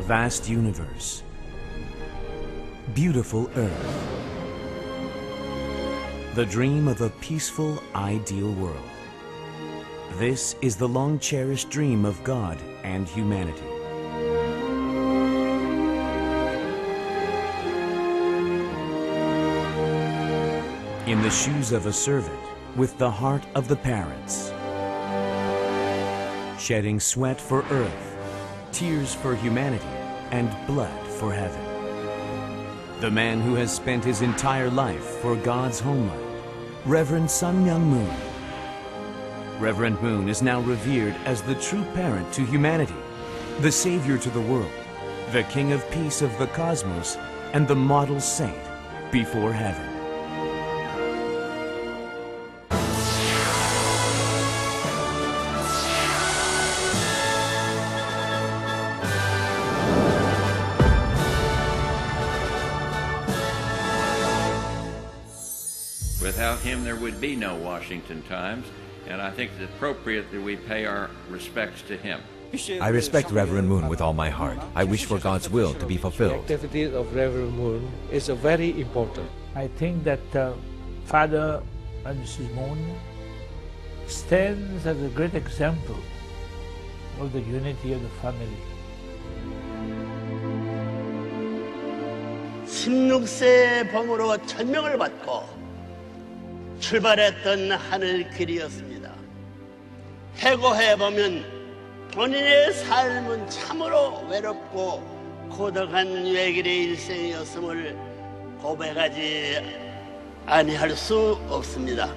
Vast universe. Beautiful Earth. The dream of a peaceful, ideal world. This is the long-cherished dream of God and humanity. In the shoes of a servant, with the heart of the parents. Shedding sweat for Earth, tears for humanity, and blood for heaven. The man who has spent his entire life for God's homeland, Reverend Sun Myung Moon. Reverend Moon is now revered as the true parent to humanity, the savior to the world, the king of peace of the cosmos, and the model saint before heaven. Without him, there would be no Washington Times, and I think it's appropriate that we pay our respects to him. I respect Reverend Moon with all my heart. I wish for God's will to be fulfilled. The activity of Reverend Moon is very important. I think that Father and Mrs. Moon stands as a great example of the unity of the family. 16세 범으로 천명을 받고 출발했던 하늘길이었습니다. 해고해보면 본인의 삶은 참으로 외롭고 고독한 외길의 일생이었음을 고백하지 아니할 수 없습니다.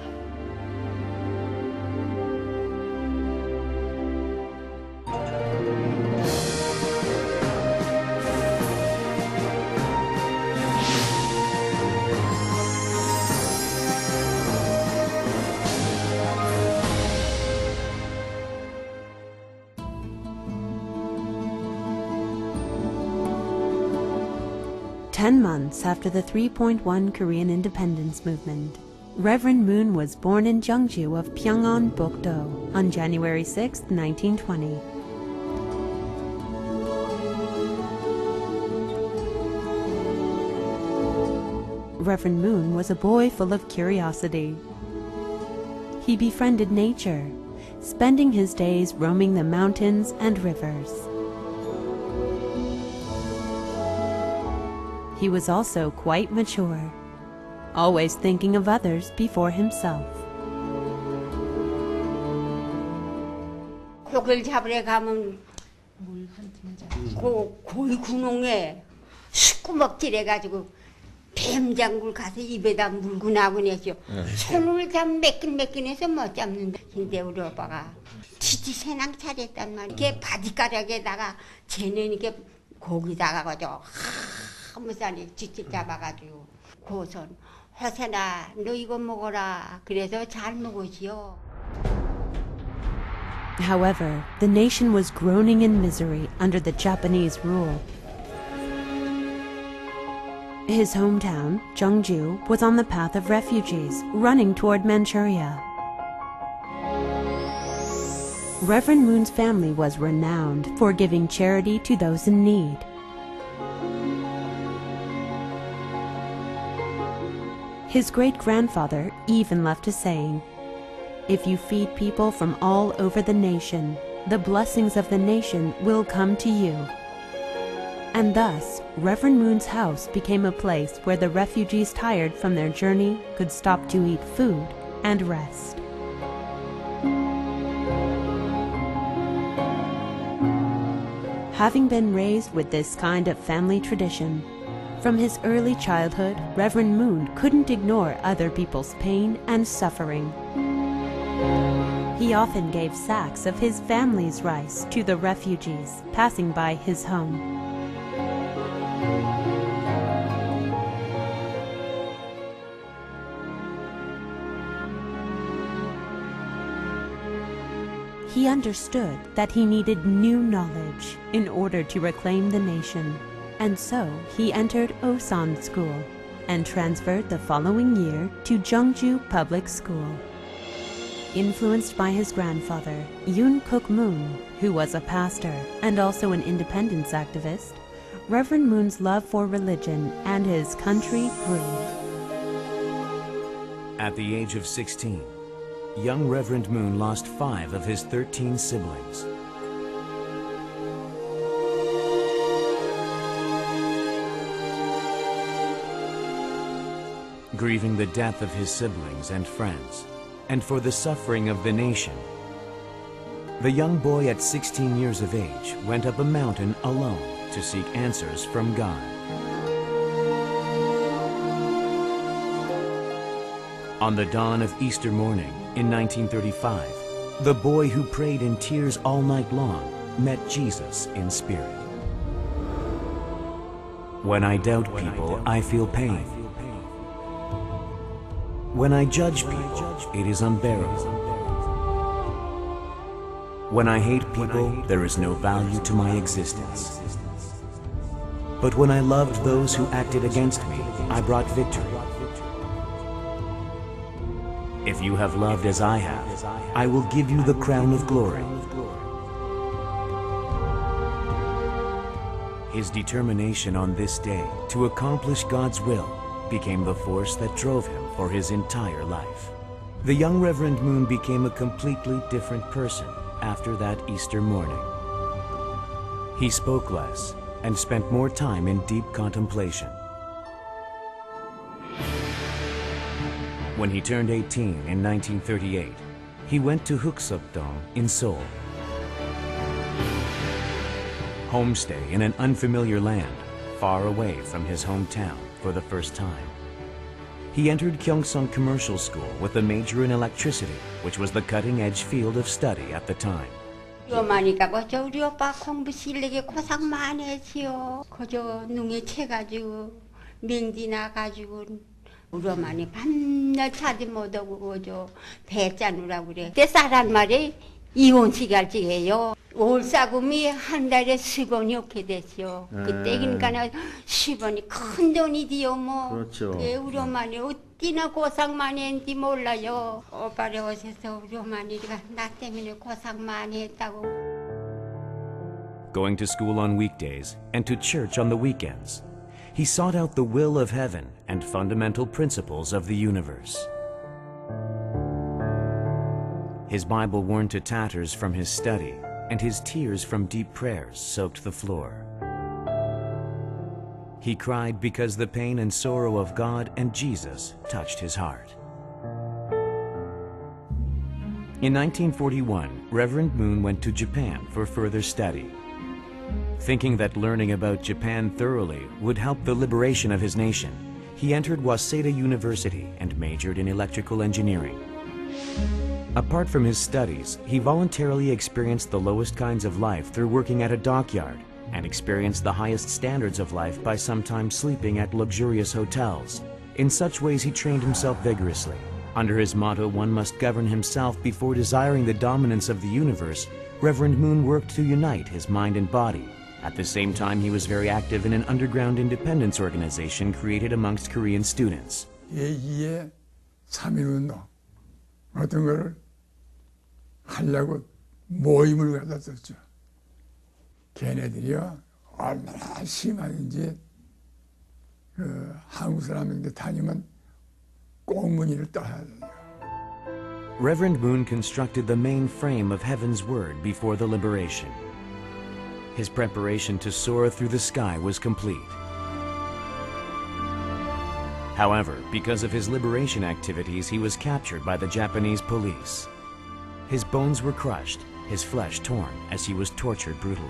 Ten months after the 3.1 Korean independence movement, Reverend Moon was born in Jeongju of Pyongan-bokdo on January 6, 1920. Reverend Moon was a boy full of curiosity. He befriended nature, spending his days roaming the mountains and rivers. He was also quite mature, always thinking of others before himself. 고기를 잡으러 가면 고기 구멍에 시꺼멓게 뱀장굴 가서 입에다 물고 나고 내죠. 손을 잡으면 매끈매끈해서 못 잡는다. 근데 우리 오빠가 지지새낭 차렸단 말이야. 이렇게 바디가락에다가 쟤는 이렇게 고기다가 가지고 한무살이 쥐집 잡아가지고 고선 허세나 너 이거 먹어라. 그래서 잘 먹으시오. However, the nation was groaning in misery under the Japanese rule. His hometown, Jeongju, was on the path of refugees, running toward Manchuria. Reverend Moon's family was renowned for giving charity to those in need. His great-grandfather even left a saying, "If you feed people from all over the nation, the blessings of the nation will come to you." And thus, Reverend Moon's house became a place where the refugees tired from their journey could stop to eat food and rest. Having been raised with this kind of family tradition, from his early childhood, Reverend Moon couldn't ignore other people's pain and suffering. He often gave sacks of his family's rice to the refugees passing by his home. He understood that he needed new knowledge in order to reclaim the nation. And so he entered Osan School and transferred the following year to Jeongju Public School. Influenced by his grandfather, Yoon Kook Moon, who was a pastor and also an independence activist, Reverend Moon's love for religion and his country grew. At the age of 16, young Reverend Moon lost 5 of his 13 siblings. Grieving the death of his siblings and friends, and for the suffering of the nation, the young boy at 16 years of age went up a mountain alone to seek answers from God. On the dawn of Easter morning in 1935, the boy who prayed in tears all night long met Jesus in spirit. When I doubt people, I feel pain. When I judge people, it is unbearable. When I hate people, there is no value to my existence. But when I loved those who acted against me, I brought victory. If you have loved as I have, I will give you the crown of glory. His determination on this day to accomplish God's will became the force that drove him for his entire life. The young Reverend Moon became a completely different person after that Easter morning. He spoke less and spent more time in deep contemplation. When he turned 18 in 1938, he went to Huksukdong in Seoul. Homestay in an unfamiliar land, far away from his hometown for the first time. He entered Gyeongsang Commercial School with a major in electricity, which was the cutting-edge field of study at the time. 많이 가봤죠. 우리 오빠 공부 실력에 고생 많이 했지요. 그저 눈에 채가지고 맹지 나가지고 우리 어머니 밤낮 자지 못하고 그저 배 짜누라고 그래. 그때 쌀한 마리 이혼시갈지해요. 올사금이 한 달에 10원이 없게 됐죠. 그때 그러니까 10원이 큰 돈이지요 뭐. 그렇죠. 예, 우리 어머니 어찌나 고생 많이 했는지 몰라요. 오빠를 오셔서 우리 어머니가 나 때문에 고생 많이 했다고. Going to school on weekdays and to church on the weekends, he sought out the will of heaven and fundamental principles of the universe. His Bible worn to tatters from his study, and his tears from deep prayers soaked the floor. He cried because the pain and sorrow of God and Jesus touched his heart. In 1941, Reverend Moon went to Japan for further study. Thinking that learning about Japan thoroughly would help the liberation of his nation, he entered Waseda University and majored in electrical engineering. Apart from his studies, he voluntarily experienced the lowest kinds of life through working at a dockyard and experienced the highest standards of life by sometimes sleeping at luxurious hotels. In such ways, he trained himself vigorously. Under his motto, "One must govern himself before desiring the dominance of the universe," Reverend Moon worked to unite his mind and body. At the same time, he was very active in an underground independence organization created amongst Korean students. 제2의 3.1운동 어떤 걸 하려고 모임을 가졌었죠. 걔네들이요 얼마나 심한지 한국 사람인데 다니면 꽁무니를 떠야 돼요. Reverend Moon constructed the main frame of Heaven's Word before the liberation. His preparation to soar through the sky was complete. However, because of his liberation activities, he was captured by the Japanese police. His bones were crushed, his flesh torn as he was tortured brutally.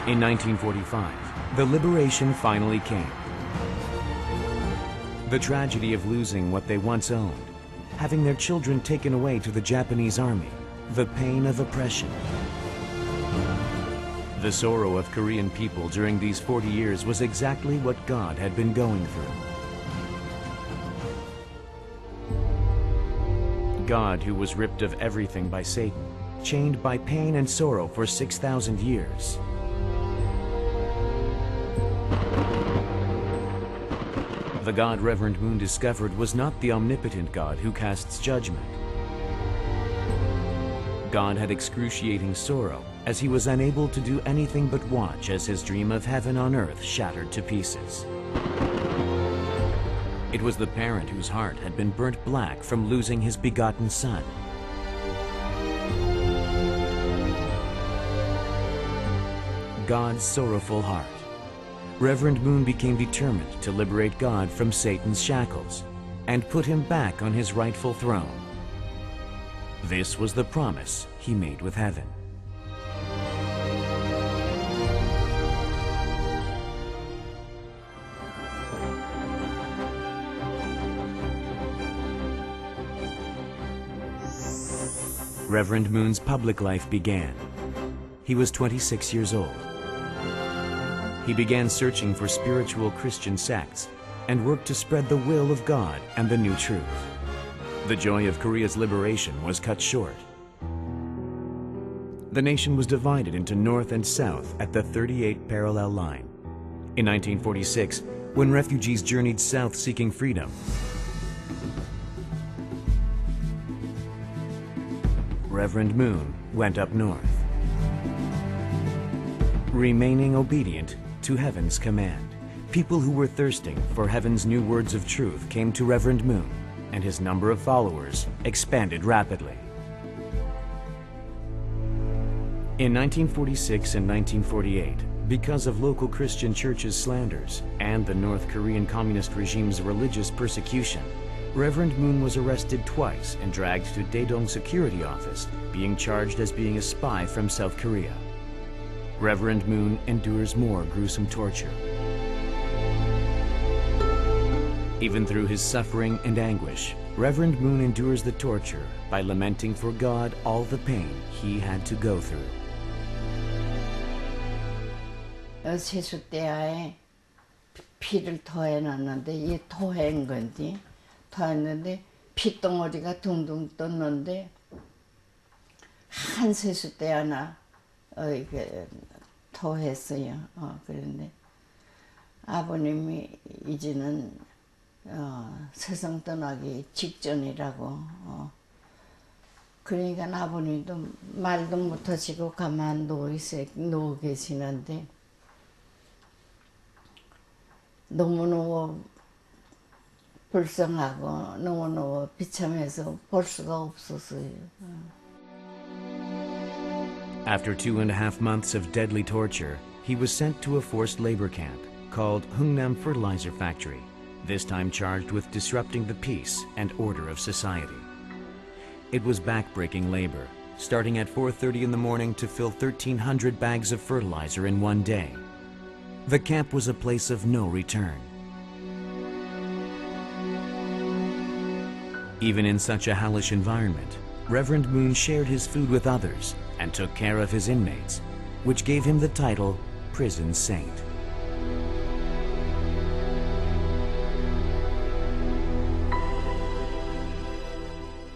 In 1945, the liberation finally came. The tragedy of losing what they once owned, having their children taken away to the Japanese army, the pain of oppression. The sorrow of Korean people during these 40 years was exactly what God had been going through. God, who was ripped of everything by Satan, chained by pain and sorrow for 6,000 years. The God Rev Moon discovered was not the omnipotent God who casts judgment. God had excruciating sorrow, as he was unable to do anything but watch as his dream of heaven on earth shattered to pieces. It was the parent whose heart had been burnt black from losing his begotten son. God's sorrowful heart. Reverend Moon became determined to liberate God from Satan's shackles and put him back on his rightful throne. This was the promise he made with heaven. Reverend Moon's public life began. He was 26 years old. He began searching for spiritual Christian sects and worked to spread the will of God and the new truth. The joy of Korea's liberation was cut short. The nation was divided into North and South at the 38th parallel line. In 1946, when refugees journeyed south seeking freedom, Reverend Moon went up north, remaining obedient to heaven's command. People who were thirsting for heaven's new words of truth came to Reverend Moon, and his number of followers expanded rapidly. In 1946 and 1948, because of local Christian churches' slanders and the North Korean Communist regime's religious persecution, Reverend Moon was arrested twice and dragged to Daedong Security Office, being charged as being a spy from South Korea. Reverend Moon endures more gruesome torture. Even through his suffering and anguish, Reverend Moon endures the torture by lamenting for God all the pain he had to go through. 세숫대야에 피를 토해놨는데 이 토해인 건지 토했는데 핏덩어리가 둥둥 떴는데 한 세숫대야나 토했어요. 그런데 아버님이 이제는 세상 떠나기 직전이라고 그러니까 아버님도 말도 못하시고 가만 누워 계시는데 너무너무 불쌍하고 너무너무 비참해서 볼 수가 없었어요. After 2.5 months of deadly torture, he was sent to a forced labor camp called Hungnam Fertilizer Factory, this time charged with disrupting the peace and order of society. It was backbreaking labor, starting at 4:30 in the morning to fill 1,300 bags of fertilizer in one day. The camp was a place of no return. Even in such a hellish environment, Reverend Moon shared his food with others and took care of his inmates, which gave him the title Prison Saint.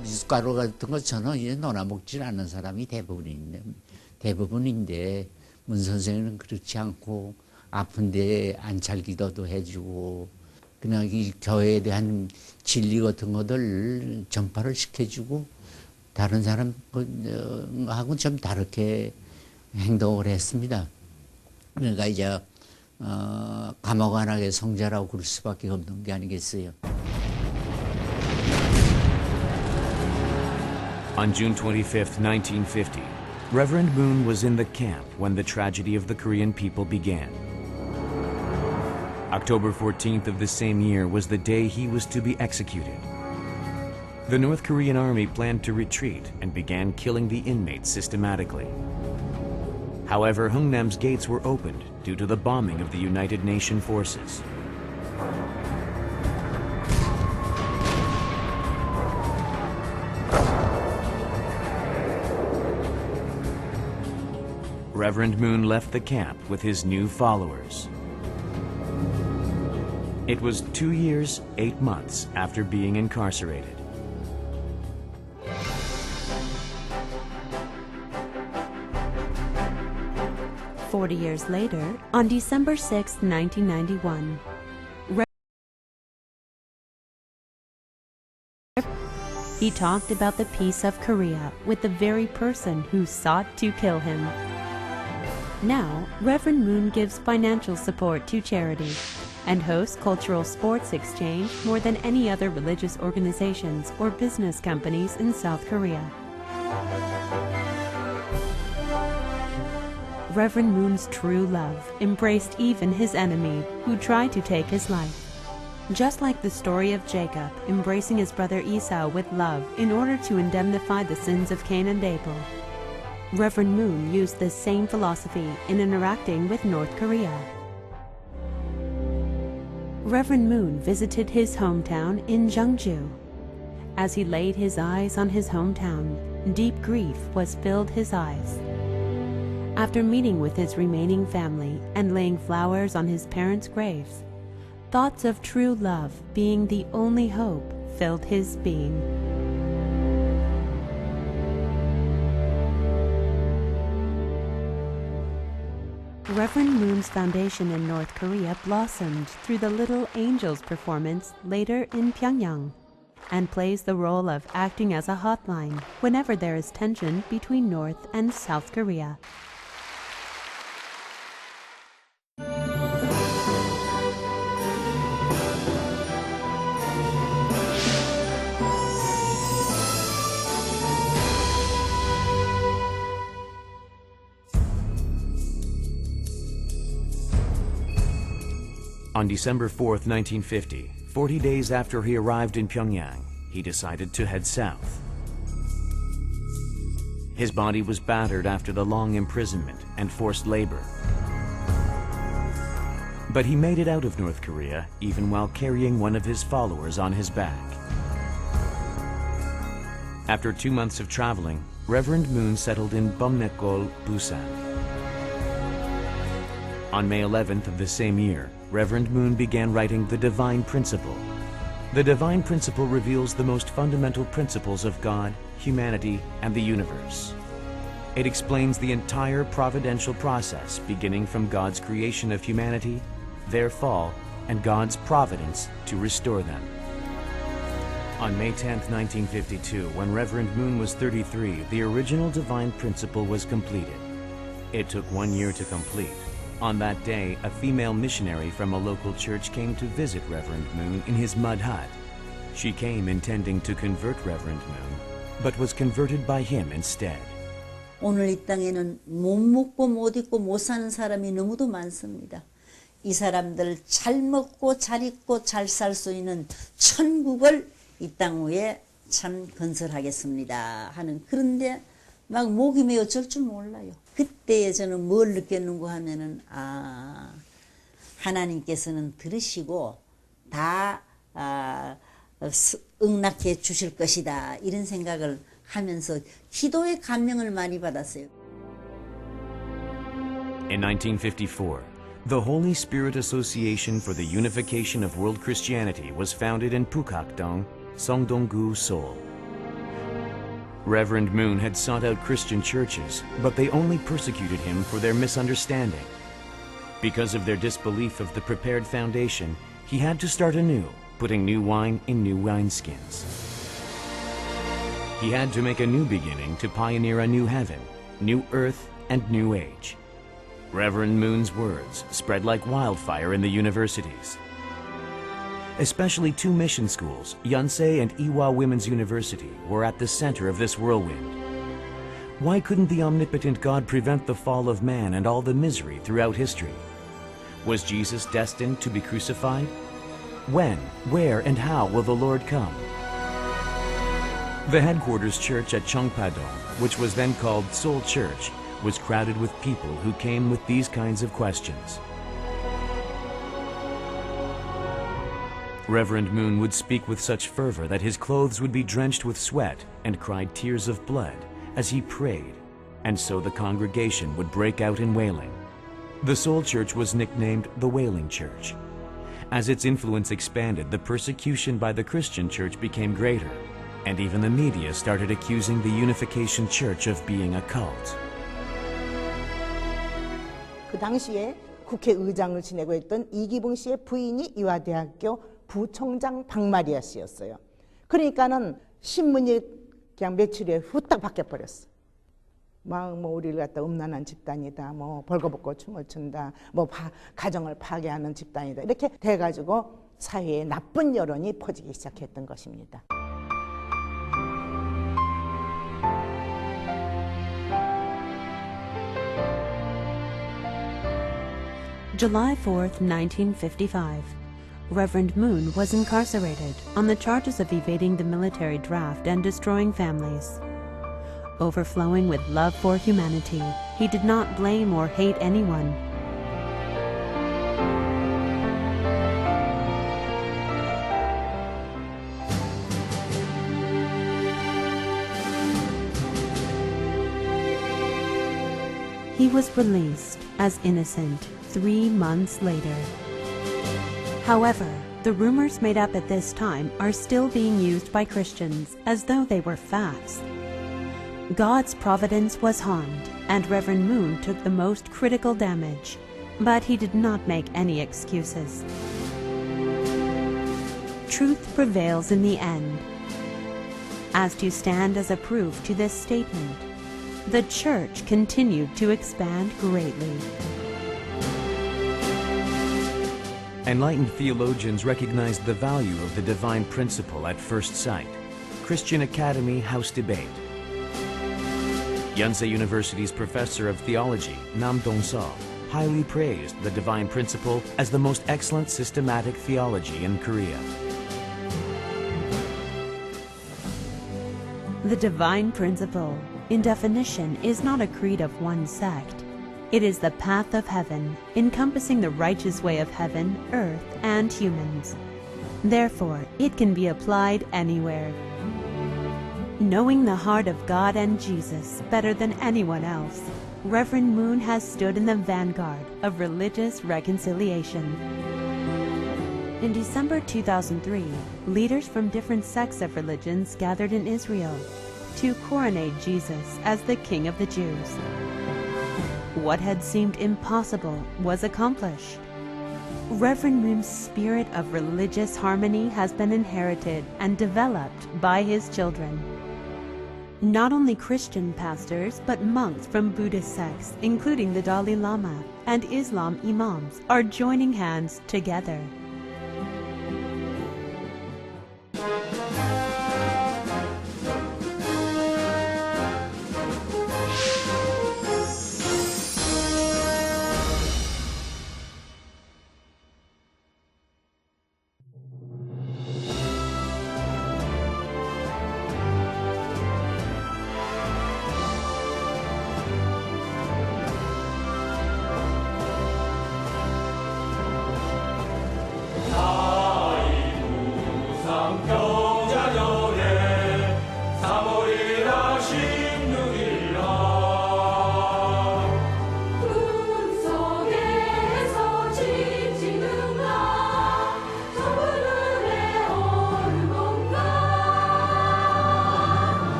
미숫가루 같은 거 저는 이제 놀아먹질 않는 사람이 대부분인데 문 선생님은 그렇지 않고 아픈데 안찰 기도도 해주고 그냥 이 교회에 대한 진리 같은 것들 전파를 시켜주고 다른 사람하고 좀 다르게 행동을 했습니다. 그러니까 이제 감옥 안하게 성자라고 그럴 수밖에 없는 게 아니겠어요. On June 25, 1950, Reverend Moon was in the camp when the tragedy of the Korean people began. October 14th of the same year was the day he was to be executed. The North Korean army planned to retreat and began killing the inmates systematically. However, Hungnam's gates were opened due to the bombing of the United Nations forces. Reverend Moon left the camp with his new followers. It was 2 years, 8 months after being incarcerated. "40 years later, on December 6, 1991, he talked about the peace of Korea with the very person who sought to kill him. Now, Reverend Moon gives financial support to charity and hosts cultural sports exchange more than any other religious organizations or business companies in South Korea. Reverend Moon's true love embraced even his enemy who tried to take his life. Just like the story of Jacob embracing his brother Esau with love in order to indemnify the sins of Cain and Abel, Reverend Moon used this same philosophy in interacting with North Korea. Reverend Moon visited his hometown in Jeongju. As he laid his eyes on his hometown, deep grief was filled his eyes. After meeting with his remaining family and laying flowers on his parents' graves, thoughts of true love being the only hope filled his being. Reverend Moon's foundation in North Korea blossomed through the Little Angels performance later in Pyongyang, and plays the role of acting as a hotline whenever there is tension between North and South Korea. On December 4th, 1950, 40 days after he arrived in Pyongyang, he decided to head south. His body was battered after the long imprisonment and forced labor. But he made it out of North Korea even while carrying one of his followers on his back. After 2 months of traveling, Reverend Moon settled in Bumnekgol, Busan. On May 11th of the same year, Reverend Moon began writing The Divine Principle. The Divine Principle reveals the most fundamental principles of God, humanity, and the universe. It explains the entire providential process beginning from God's creation of humanity, their fall, and God's providence to restore them. On May 10th, 1952, when Reverend Moon was 33, the original Divine Principle was completed. It took 1 year to complete. On that day, a female missionary from a local church came to visit Reverend Moon in his mud hut. She came intending to convert Reverend Moon, but was converted by him instead. 오늘 이 땅에는 못 먹고 못 입고 못 사는 사람이 너무도 많습니다. 이 사람들 잘 먹고 잘 입고 잘 살 수 있는 천국을 이 땅 위에 참 건설하겠습니다 하는, 그런데 막 목이 메어 절 줄 몰라요. 그때에 저는 뭘 느꼈는고 하면은, 하나님께서는 들으시고 다 응낙해 주실 것이다, 이런 생각을 하면서 기도의 감명을 많이 받았어요. In 1954, the Holy Spirit Association for the Unification of World Christianity was founded in Pukakdong, Songdong-gu, Seoul. Reverend Moon had sought out Christian churches, but they only persecuted him for their misunderstanding. Because of their disbelief of the prepared foundation, he had to start anew, putting new wine in new wineskins. He had to make a new beginning to pioneer a new heaven, new earth, and new age. Reverend Moon's words spread like wildfire in the universities. Especially 2 mission schools, Yonsei and Iwa Women's University, were at the center of this whirlwind. Why couldn't the omnipotent God prevent the fall of man and all the misery throughout history? Was Jesus destined to be crucified? When, where, and how will the Lord come? The headquarters church at Chongpadong, which was then called Seoul Church, was crowded with people who came with these kinds of questions. Reverend Moon would speak with such fervor that his clothes would be drenched with sweat and cried tears of blood as he prayed, and so the congregation would break out in wailing. The Seoul Church was nicknamed the Wailing Church. As its influence expanded, the persecution by the Christian church became greater, and even the media started accusing the Unification Church of being a cult. 그 당시에 국회의장을 지내고 있던 이기붕 씨의 부인이 이화대학교 부총장 박마리아 씨였어요. 그러니까는 신문이 그냥 며칠 후에 후딱 바뀌어버렸어. 막 뭐 우리를 갖다 음란한 집단이다, 뭐 벌거벗고 춤을 춘다, 뭐 가정을 파괴하는 집단이다, 이렇게 돼가지고 사회에 나쁜 여론이 퍼지기 시작했던 것입니다. July 4th, 1955. Reverend Moon was incarcerated on the charges of evading the military draft and destroying families. Overflowing with love for humanity, he did not blame or hate anyone. He was released as innocent 3 months later. However, the rumors made up at this time are still being used by Christians as though they were facts. God's providence was harmed, and Reverend Moon took the most critical damage, but he did not make any excuses. Truth prevails in the end. As to stand as a proof to this statement, the Church continued to expand greatly. Enlightened theologians recognized the value of the divine principle at first sight. Christian Academy House Debate. Yonsei University's professor of theology, Nam Dong-so, highly praised the divine principle as the most excellent systematic theology in Korea. The divine principle, in definition, is not a creed of one sect. It is the path of heaven, encompassing the righteous way of heaven, earth, and humans. Therefore, it can be applied anywhere. Knowing the heart of God and Jesus better than anyone else, Reverend Moon has stood in the vanguard of religious reconciliation. In December 2003, leaders from different sects of religions gathered in Israel to coronate Jesus as the King of the Jews. What had seemed impossible was accomplished. Reverend Moon's spirit of religious harmony has been inherited and developed by his children. Not only Christian pastors, but monks from Buddhist sects, including the Dalai Lama, and Islam imams, are joining hands together.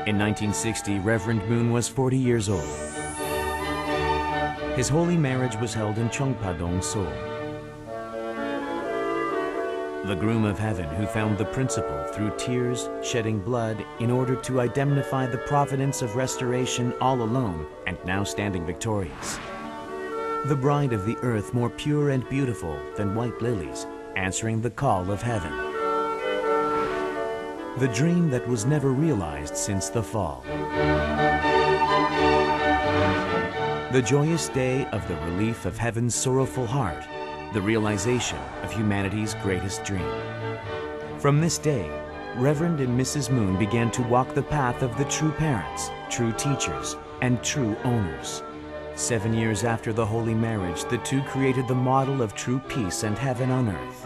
In 1960, Reverend Moon was 40 years old. His holy marriage was held in Cheongpa-dong, Seoul. The groom of heaven who found the principle through tears, shedding blood, in order to indemnify the providence of restoration all alone, and now standing victorious. The bride of the earth more pure and beautiful than white lilies, answering the call of heaven. The dream that was never realized since the fall. the joyous day of the relief of heaven's sorrowful heart, the realization of humanity's greatest dream. From this day, Reverend and Mrs. Moon began to walk the path of the true parents, true teachers, and true owners. 7 years after the holy marriage, the two created the model of true peace and heaven on earth.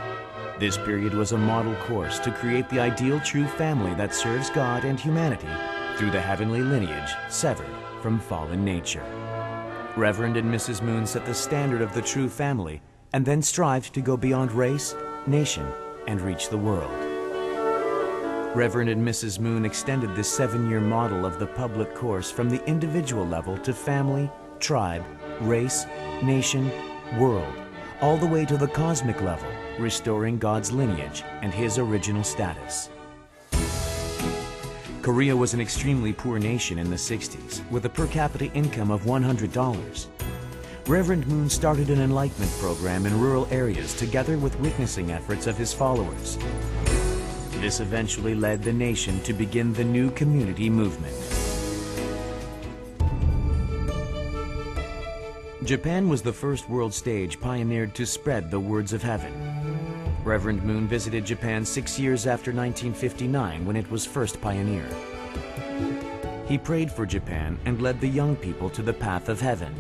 This period was a model course to create the ideal true family that serves God and humanity through the heavenly lineage severed from fallen nature. Reverend and Mrs. Moon set the standard of the true family and then strived to go beyond race, nation, and reach the world. Reverend and Mrs. Moon extended this 7-year model of the public course from the individual level to family, tribe, race, nation, world, all the way to the cosmic level, restoring God's lineage and His original status. Korea was an extremely poor nation in the 60s, with a per capita income of $100. Reverend Moon started an enlightenment program in rural areas together with witnessing efforts of his followers. This eventually led the nation to begin the new community movement. Japan was the first world stage pioneered to spread the words of heaven. Reverend Moon visited Japan 6 years after 1959 when it was first pioneered. He prayed for Japan and led the young people to the path of heaven.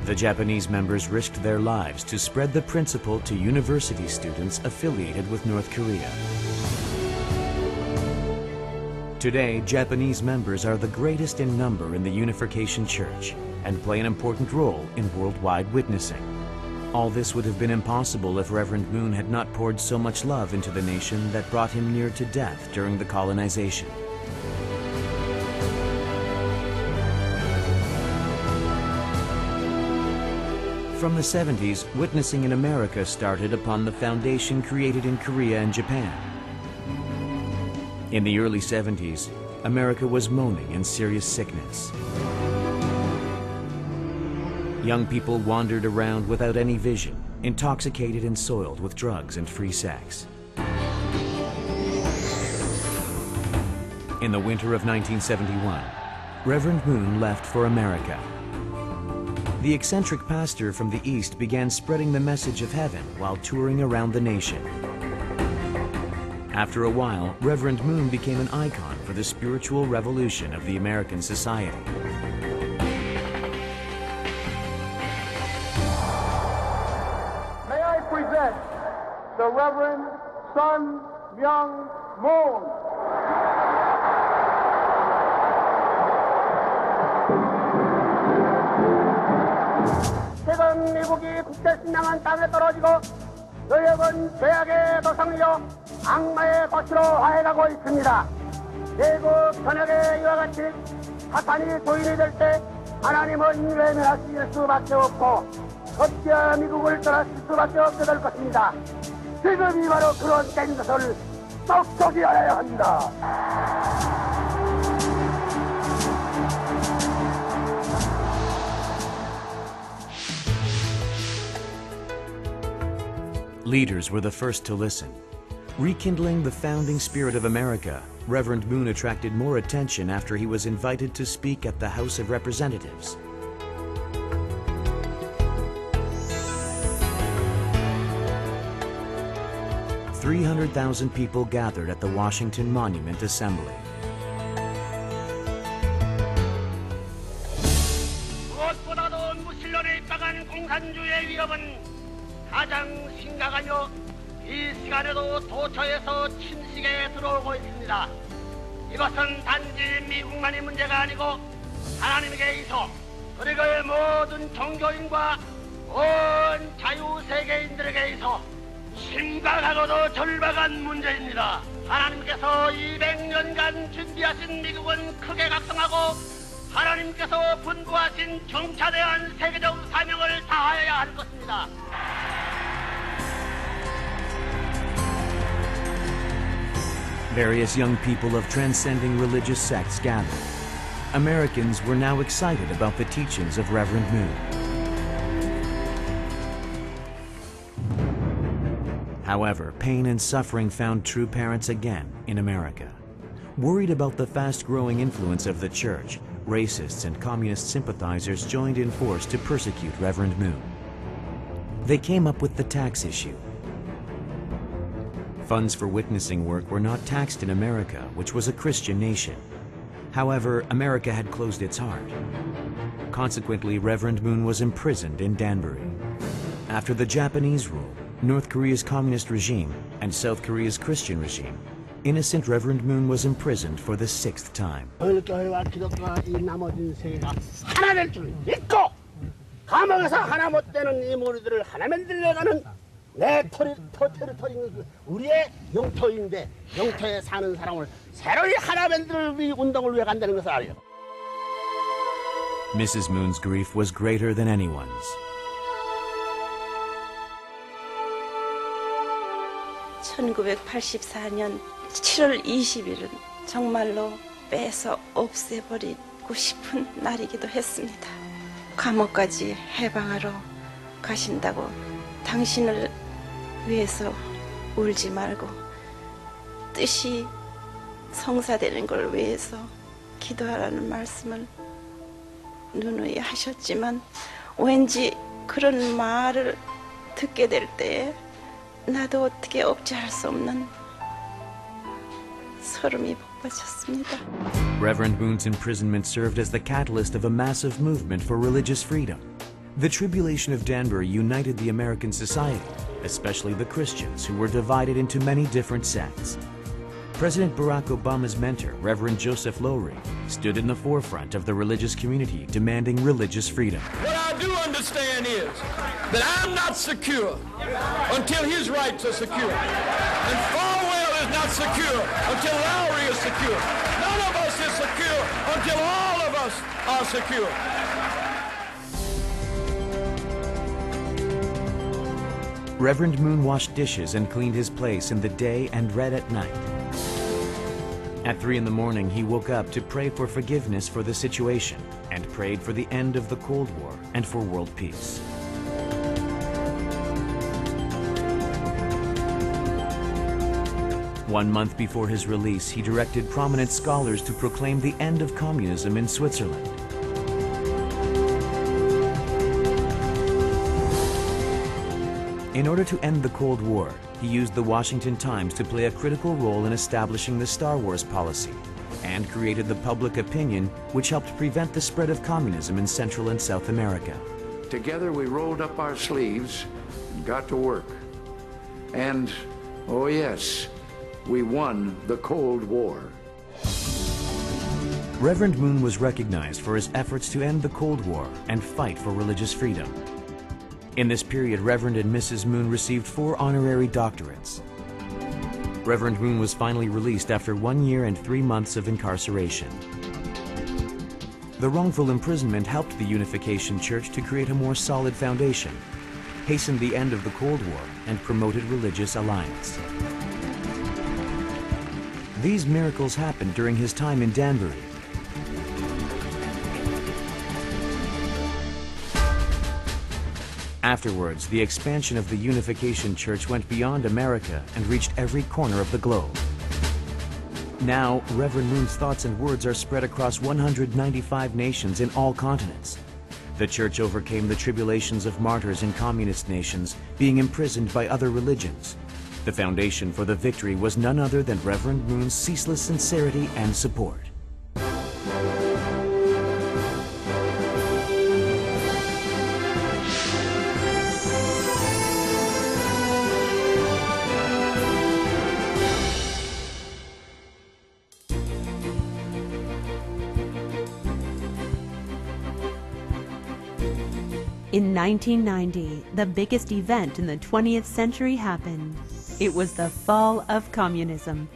The Japanese members risked their lives to spread the principle to university students affiliated with North Korea. Today, Japanese members are the greatest in number in the Unification Church and play an important role in worldwide witnessing. All this would have been impossible if Reverend Moon had not poured so much love into the nation that brought him near to death during the colonization. From the 70s, witnessing in America started upon the foundation created in Korea and Japan. In the early 70s, America was moaning in serious sickness. Young people wandered around without any vision, intoxicated and soiled with drugs and free sex. In the winter of 1971, Reverend Moon left for America. The eccentric pastor from the East began spreading the message of heaven while touring around the nation. After a while, Reverend Moon became an icon for the spiritual revolution of the American society. May I present the Reverend Sun Myung Moon. 최근 미국이 국제식량한 땅에 떨어지고 너역은 죄악의 도상이요 악마의 도시로 화해가고 있습니다. 대국 전역에 이와 같이 사탄이 도인이 될 때 하나님은 외면하실 수밖에 없고 어찌야 미국을 떠나실 수밖에 없게 될 것입니다. 지금이 바로 그런 때인 것을 똑똑히 알아야 합니다. Leaders were the first to listen. Rekindling the founding spirit of America, Reverend Moon attracted more attention after he was invited to speak at the House of Representatives. $300,000 people gathered at the Washington Monument Assembly. 무엇보다도 무신론에 입각한 공산주의의 위협은 가장 심각하며 이 시간에도 도처에서 침식에 들어오고 있습니다. 이것은 단지 미국만의 문제가 아니고 하나님께 있어 그리고 모든 종교인과 온 자유세계인들에게 있어 심각하고도 절박한 문제입니다. 하나님께서 200년간 준비하신 미국은 크게 각성하고 하나님께서 분부하신 정차대한 세계적 사명을 다하여야 할 것입니다. Various young people of transcending religious sects gathered. Americans were now excited about the teachings of Reverend Moon. However, pain and suffering found true parents again in America. Worried about the fast-growing influence of the church, racists and communist sympathizers joined in force to persecute Reverend Moon. They came up with the tax issue. Funds for witnessing work were not taxed in America, which was a Christian nation. However, America had closed its heart. Consequently, Reverend Moon was imprisoned in Danbury. After the Japanese rule, North Korea's communist regime, and South Korea's Christian regime, innocent Reverend Moon was imprisoned for the 6th time. 불교와 기독교와 이 나머진 세계가 하나 될 줄 믿고 감옥에서 하나 못 되는 이 무리들을 하나 만들려가는 내 테리토리는 우리의 영토인데 영토에 사는 사람을 새로이 하나 만들 이 운동을 위해 간다는 것을 알아요. Mrs. Moon's grief was greater than anyone's. 1984년 7월 20일은 정말로 빼서 없애버리고 싶은 날이기도 했습니다. 감옥까지 해방하러 가신다고 당신을 위해서 울지 말고 뜻이 성사되는 걸 위해서 기도하라는 말씀을 누누이 하셨지만 왠지 그런 말을 듣게 될 때 나도 어떻게 억제할 수 없는 소름이 복받쳤습니다. Reverend Moon's imprisonment served as the catalyst of a massive movement for religious freedom. The tribulation of Danbury united the American society, especially the Christians, who were divided into many different sects. President Barack Obama's mentor, Reverend Joseph Lowry, stood in the forefront of the religious community demanding religious freedom. What I do understand is that I'm not secure until his rights are secure. And Farwell is not secure until Lowry is secure. None of us is secure until all of us are secure. Reverend Moon washed dishes and cleaned his place in the day and read at night. At 3 in the morning, he woke up to pray for forgiveness for the situation and prayed for the end of the Cold War and for world peace. One month before his release, he directed prominent scholars to proclaim the end of communism in Switzerland. In order to end the Cold War, he used the Washington Times to play a critical role in establishing the Star Wars policy and created the public opinion which helped prevent the spread of communism in Central and South America. Together we rolled up our sleeves and got to work. And, oh yes, we won the Cold War. Reverend Moon was recognized for his efforts to end the Cold War and fight for religious freedom. In this period, Reverend and Mrs. Moon received 4 honorary doctorates. Reverend Moon was finally released after 1 year and 3 months of incarceration. The wrongful imprisonment helped the Unification Church to create a more solid foundation, hastened the end of the Cold War, and promoted religious alliance. These miracles happened during his time in Danbury. Afterwards, the expansion of the Unification Church went beyond America and reached every corner of the globe. Now, Reverend Moon's thoughts and words are spread across 195 nations in all continents. The Church overcame the tribulations of martyrs in communist nations, being imprisoned by other religions. The foundation for the victory was none other than Reverend Moon's ceaseless sincerity and support. In 1990, the biggest event in the 20th century happened. It was the fall of communism.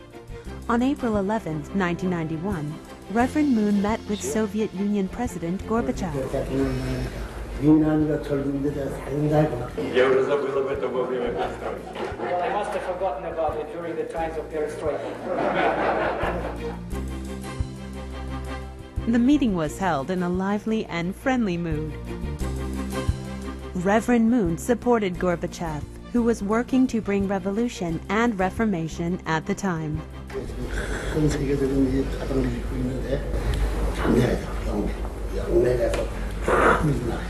On April 11, 1991, Reverend Moon met with Soviet Union President Gorbachev. I must have forgotten about it during the times of perestroika. The meeting was held in a lively and friendly mood. Reverend Moon supported Gorbachev, who was working to bring revolution and reformation at the time. 큰 세계적인 가동을 일고 있는데 장래에서 영내에서 큰 나라.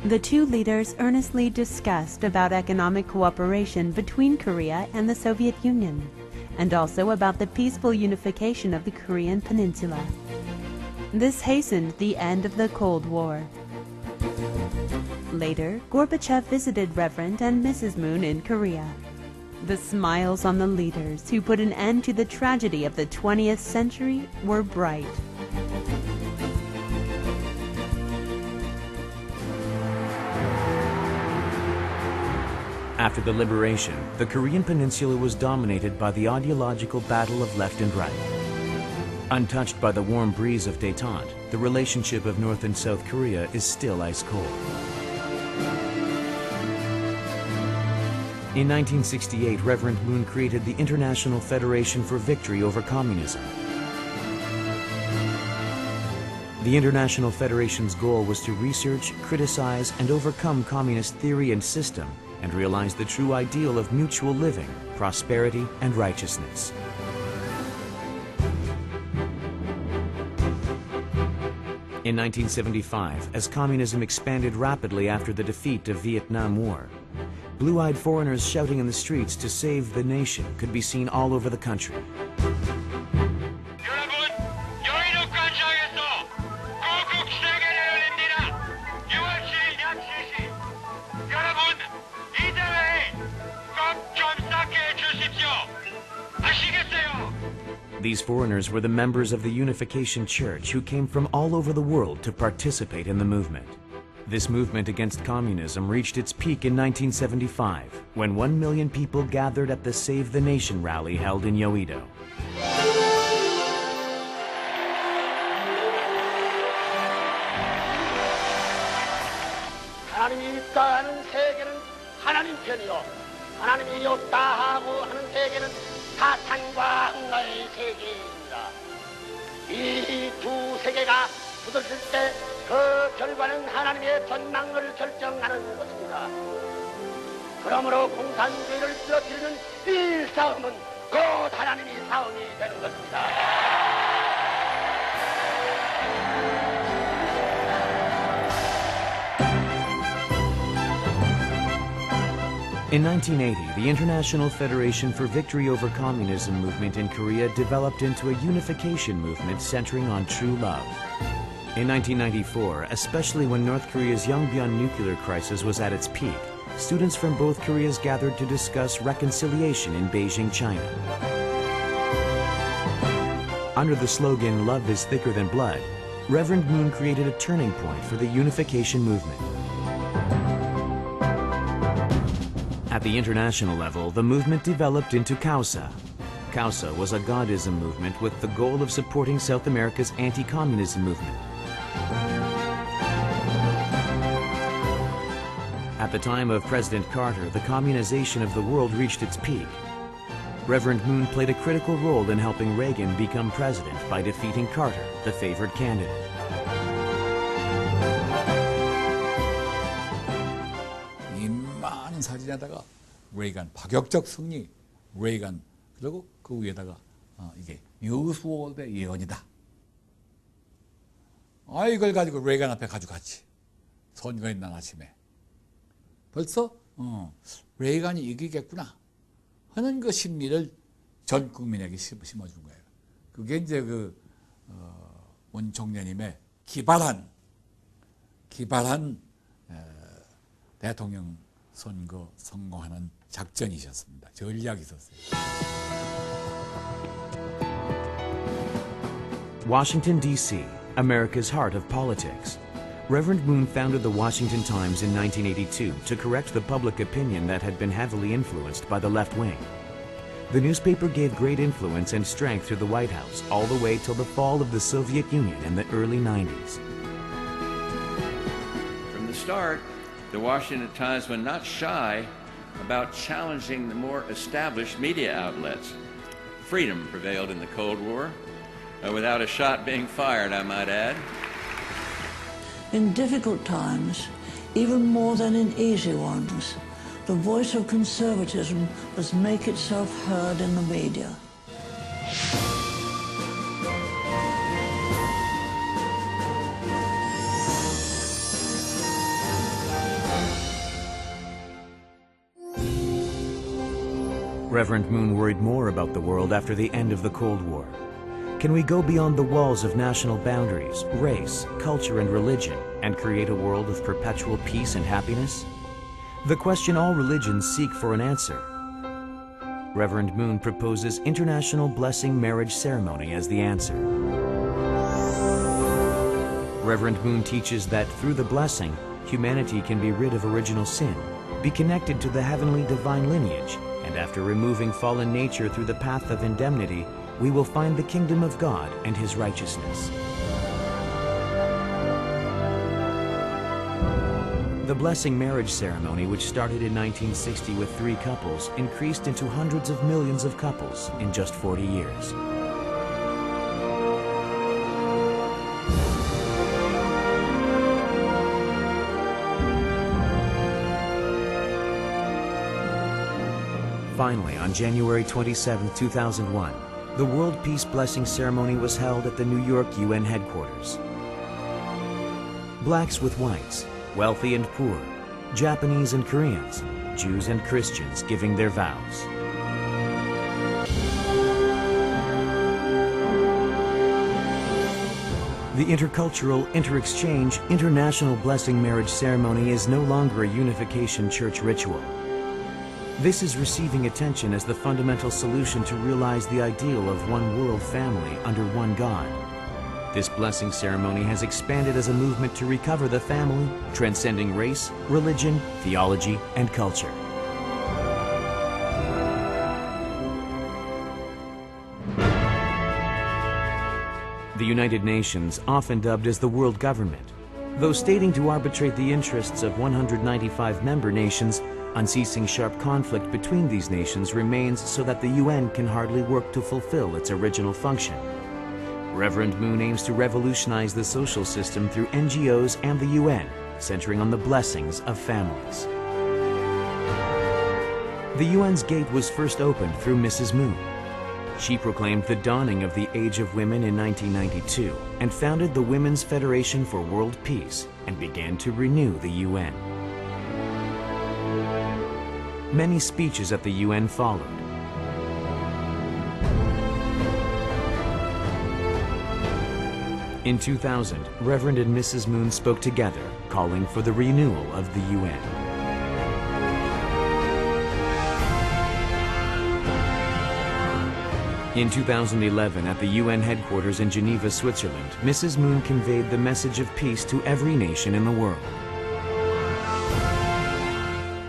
The two leaders earnestly discussed about economic cooperation between Korea and the Soviet Union, and also about the peaceful unification of the Korean peninsula. This hastened the end of the Cold War. Later, Gorbachev visited Reverend and Mrs. Moon in Korea. The smiles on the leaders who put an end to the tragedy of the 20th century were bright. After the liberation, the Korean peninsula was dominated by the ideological battle of left and right. Untouched by the warm breeze of détente, the relationship of North and South Korea is still ice cold. In 1968, Reverend Moon created the International Federation for Victory over Communism. The International Federation's goal was to research, criticize, and overcome communist theory and system, and realize the true ideal of mutual living, prosperity, and righteousness. In 1975, as communism expanded rapidly after the defeat of Vietnam War, blue-eyed foreigners shouting in the streets to save the nation could be seen all over the country. These foreigners were the members of the Unification Church who came from all over the world to participate in the movement. This movement against communism reached its peak in 1975, when 1 million people gathered at the Save the Nation rally held in Yeouido. 하나님이 있다 하는 세계는 하나님 편이요, 하나님이 없다 하고 하는 세계는 사탄과 악마의 세계입니다. 이 두 세계가 부딪힐 때 그 결과는 하나님의 전망을 결정하는 것입니다. 그러므로 공산주의를 쓰러뜨리는 이 싸움은 곧 하나님의 싸움이 되는 것입니다. In 1980, the International Federation for Victory over Communism movement in Korea developed into a unification movement centering on true love. In 1994, especially when North Korea's Yongbyon nuclear crisis was at its peak, students from both Koreas gathered to discuss reconciliation in Beijing, China. Under the slogan, "Love is thicker than blood," Reverend Moon created a turning point for the unification movement. At the international level, the movement developed into Causa. Causa was a Godism movement with the goal of supporting South America's anti-communism movement. At the time of President Carter, the communization of the world reached its peak. Reverend Moon played a critical role in helping Reagan become president by defeating Carter, the favored candidate. 많은 사진에다가 레이간 파격적 승리, 레이간, 그리고 그 위에다가 이게 뉴스월드의 예언이다. 이걸 가지고 레이간 앞에 가져갔지. 선거에 난 아침에. 벌써 레이간이 이기겠구나 하는 그 심리를 전 국민에게 심어준 거예요. 그게 이제 문 총재님의 기발한 대통령 선거 성공하는 작전이셨습니다. 전략이 있었어요. Washington, D.C., America's heart of politics. Reverend Moon founded the Washington Times in 1982 to correct the public opinion that had been heavily influenced by the left wing. The newspaper gave great influence and strength to the White House all the way till the fall of the Soviet Union in the early 90s. From the start, the Washington Times was not shy about challenging the more established media outlets. Freedom prevailed in the Cold War, without a shot being fired, I might add. In difficult times, even more than in easy ones, the voice of conservatism must make itself heard in the media. Reverend Moon worried more about the world after the end of the Cold War. Can we go beyond the walls of national boundaries, race, culture, and religion, and create a world of perpetual peace and happiness? The question all religions seek for an answer. Reverend Moon proposes international blessing marriage ceremony as the answer. Reverend Moon teaches that through the blessing, humanity can be rid of original sin, be connected to the heavenly divine lineage, and after removing fallen nature through the path of indemnity, we will find the kingdom of God and His righteousness. The blessing marriage ceremony, which started in 1960 with 3 couples, increased into hundreds of millions of couples in just 40 years. Finally, on January 27, 2001, the World Peace Blessing Ceremony was held at the New York UN headquarters. Blacks with whites, wealthy and poor, Japanese and Koreans, Jews and Christians giving their vows. The intercultural, inter-exchange, international blessing marriage ceremony is no longer a unification church ritual. This is receiving attention as the fundamental solution to realize the ideal of one world family under one God. This blessing ceremony has expanded as a movement to recover the family, transcending race, religion, theology, and culture. The United Nations, often dubbed as the world government, though stating to arbitrate the interests of 195 member nations, unceasing sharp conflict between these nations remains so that the UN can hardly work to fulfill its original function. Reverend Moon aims to revolutionize the social system through NGOs and the UN, centering on the blessings of families. The UN's gate was first opened through Mrs. Moon. She proclaimed the dawning of the Age of Women in 1992 and founded the Women's Federation for World Peace and began to renew the UN. Many speeches at the UN followed. In 2000, Reverend and Mrs. Moon spoke together, calling for the renewal of the UN. In 2011, at the UN headquarters in Geneva, Switzerland, Mrs. Moon conveyed the message of peace to every nation in the world.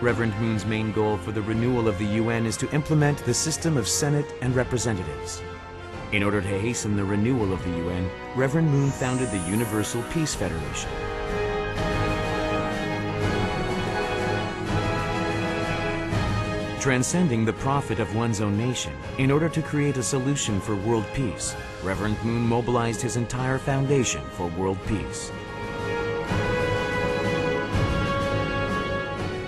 Reverend Moon's main goal for the renewal of the UN is to implement the system of Senate and representatives. In order to hasten the renewal of the UN, Reverend Moon founded the Universal Peace Federation. Transcending the profit of one's own nation, in order to create a solution for world peace, Reverend Moon mobilized his entire foundation for world peace.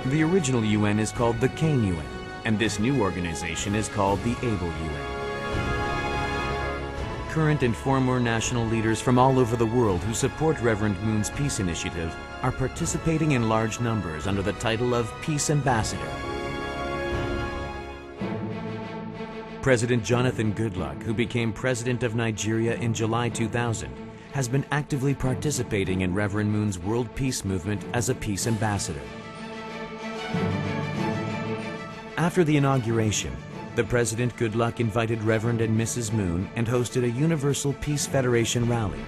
The original UN is called the Cain UN, and this new organization is called the Able UN. Current and former national leaders from all over the world who support Reverend Moon's peace initiative are participating in large numbers under the title of Peace Ambassador. President Jonathan Goodluck, who became President of Nigeria in July 2000, has been actively participating in Reverend Moon's World Peace Movement as a peace ambassador. After the inauguration, the President Goodluck invited Reverend and Mrs. Moon and hosted a Universal Peace Federation rally.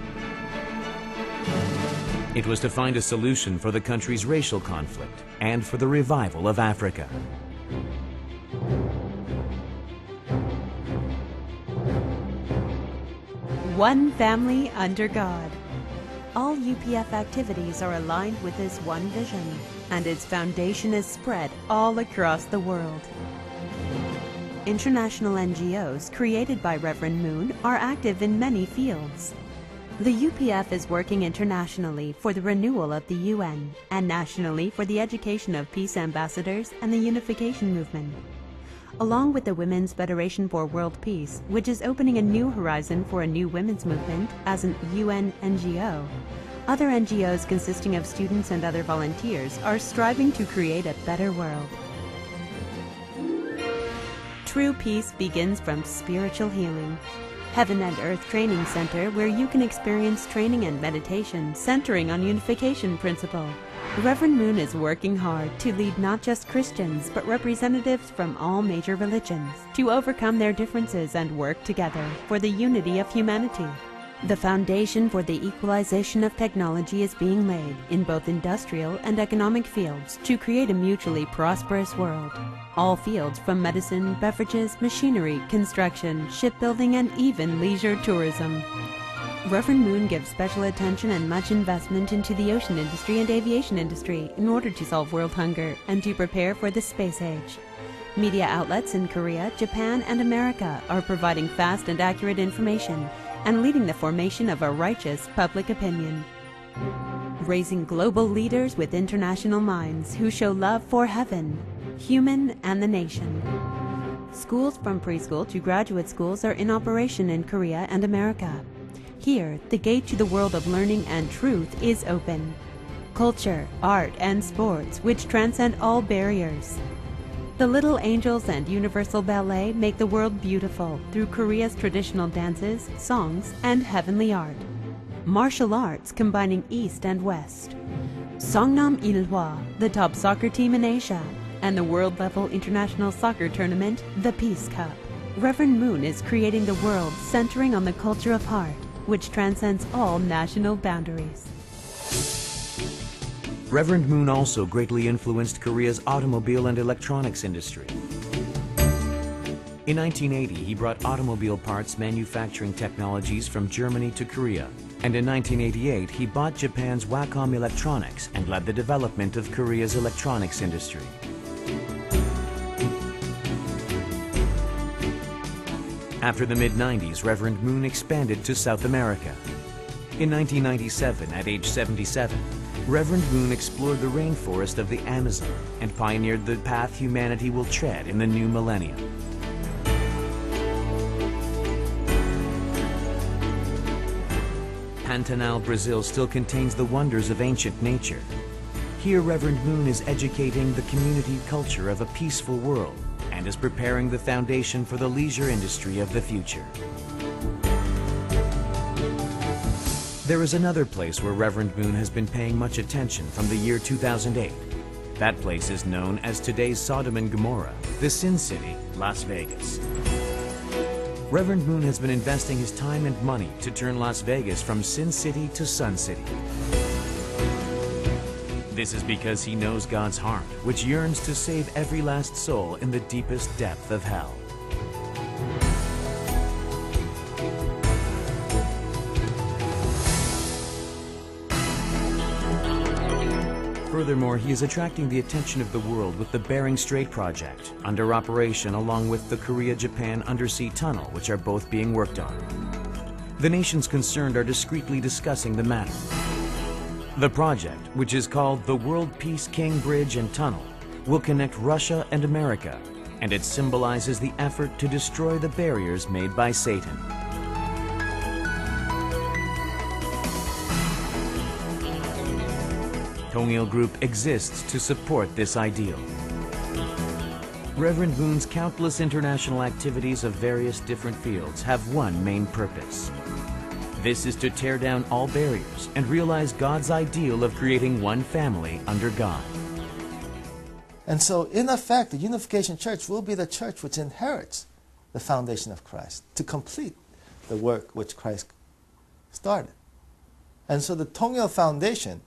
It was to find a solution for the country's racial conflict and for the revival of Africa. One family under God. All UPF activities are aligned with this one vision, and its foundation is spread all across the world. International NGOs created by Reverend Moon are active in many fields. The UPF is working internationally for the renewal of the UN and nationally for the education of peace ambassadors and the unification movement. Along with the Women's Federation for World Peace, which is opening a new horizon for a new women's movement as an UN NGO, other NGOs consisting of students and other volunteers are striving to create a better world. True peace begins from spiritual healing. Heaven and Earth Training Center, where you can experience training and meditation centering on unification principle. Reverend Moon is working hard to lead not just Christians, but representatives from all major religions to overcome their differences and work together for the unity of humanity. The foundation for the equalization of technology is being laid in both industrial and economic fields to create a mutually prosperous world. All fields from medicine, beverages, machinery, construction, shipbuilding, and even leisure tourism. Reverend Moon gives special attention and much investment into the ocean industry and aviation industry in order to solve world hunger and to prepare for the space age. Media outlets in Korea, Japan, and America are providing fast and accurate information and leading the formation of a righteous public opinion. Raising global leaders with international minds who show love for heaven, human, and the nation. Schools from preschool to graduate schools are in operation in Korea and America. Here, the gate to the world of learning and truth is open. Culture, art, and sports which transcend all barriers. The Little Angels and Universal Ballet make the world beautiful through Korea's traditional dances, songs, and heavenly art. Martial arts combining East and West. Songnam Ilhwa, the top soccer team in Asia, and the world-level international soccer tournament, the Peace Cup. Reverend Moon is creating the world centering on the culture of heart, which transcends all national boundaries. Reverend Moon also greatly influenced Korea's automobile and electronics industry. In 1980, he brought automobile parts manufacturing technologies from Germany to Korea. And in 1988, he bought Japan's Wacom Electronics and led the development of Korea's electronics industry. After the mid-90s, Reverend Moon expanded to South America. In 1997, at age 77, Reverend Moon explored the rainforest of the Amazon and pioneered the path humanity will tread in the new millennium. Pantanal, Brazil still contains the wonders of ancient nature. Here, Reverend Moon is educating the community culture of a peaceful world and is preparing the foundation for the leisure industry of the future. There is another place where Reverend Moon has been paying much attention from the year 2008. That place is known as today's Sodom and Gomorrah, the Sin City, Las Vegas. Reverend Moon has been investing his time and money to turn Las Vegas from Sin City to Sun City. This is because he knows God's heart, which yearns to save every last soul in the deepest depth of hell. Furthermore, he is attracting the attention of the world with the Bering Strait project, under operation along with the Korea-Japan undersea tunnel, which are both being worked on. The nations concerned are discreetly discussing the matter. The project, which is called the World Peace King Bridge and Tunnel, will connect Russia and America, and it symbolizes the effort to destroy the barriers made by Satan. Tongil Group exists to support this ideal. Reverend Moon's countless international activities of various different fields have one main purpose. This is to tear down all barriers and realize God's ideal of creating one family under God. And so, in effect, the Unification Church will be the church which inherits the foundation of Christ to complete the work which Christ started. And so the Tongil Foundation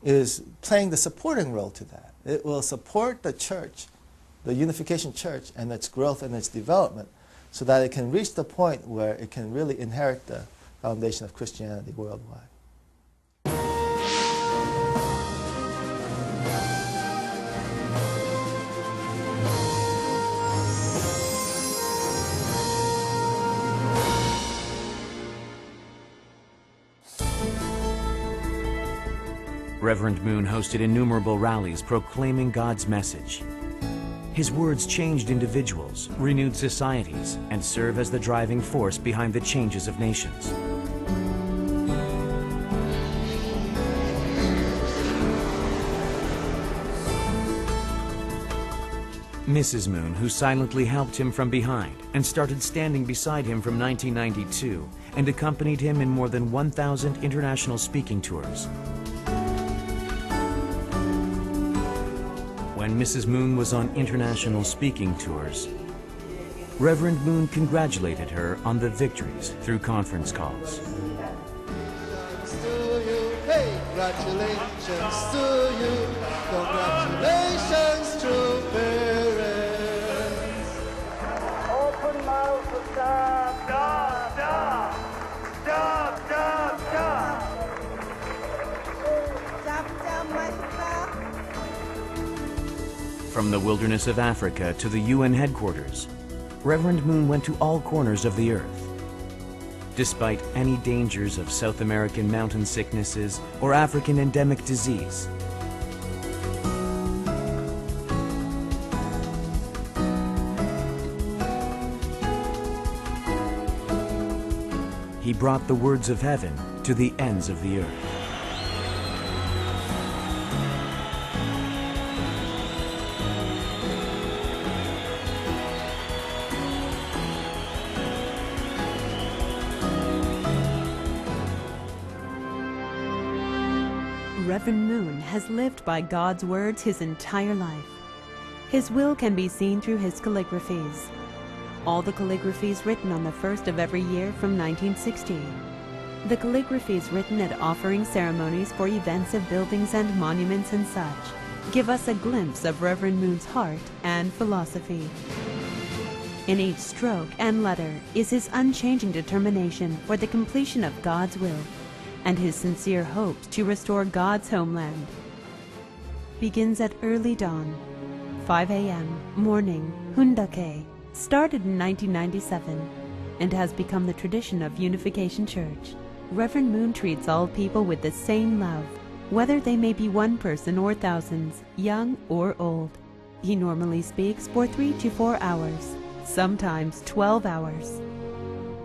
is playing the supporting role to that. It will support the church, the Unification Church, and its growth and its development so that it can reach the point where it can really inherit the foundation of Christianity worldwide. Reverend Moon hosted innumerable rallies proclaiming God's message. His words changed individuals, renewed societies, and serve as the driving force behind the changes of nations. Mrs. Moon, who silently helped him from behind and started standing beside him from 1992 and accompanied him in more than 1,000 international speaking tours. When Mrs. Moon was on international speaking tours, Reverend Moon congratulated her on the victories through conference calls. Congratulations to you, congratulations to parents. Open mouth, job, job, job, job, job, job. From the wilderness of Africa to the UN headquarters, Reverend Moon went to all corners of the earth. Despite any dangers of South American mountain sicknesses or African endemic disease, he brought the words of heaven to the ends of the earth. Reverend Moon has lived by God's words his entire life. His will can be seen through his calligraphies. All the calligraphies written on the first of every year from 1960. The calligraphies written at offering ceremonies for events of buildings and monuments and such give us a glimpse of Reverend Moon's heart and philosophy. In each stroke and letter is his unchanging determination for the completion of God's will and his sincere hopes to restore God's homeland. Begins at early dawn, 5 a.m. morning, Hundake, started in 1997, and has become the tradition of Unification Church. Reverend Moon treats all people with the same love, whether they may be one person or thousands, young or old. He normally speaks for 3 to 4 hours, sometimes 12 hours.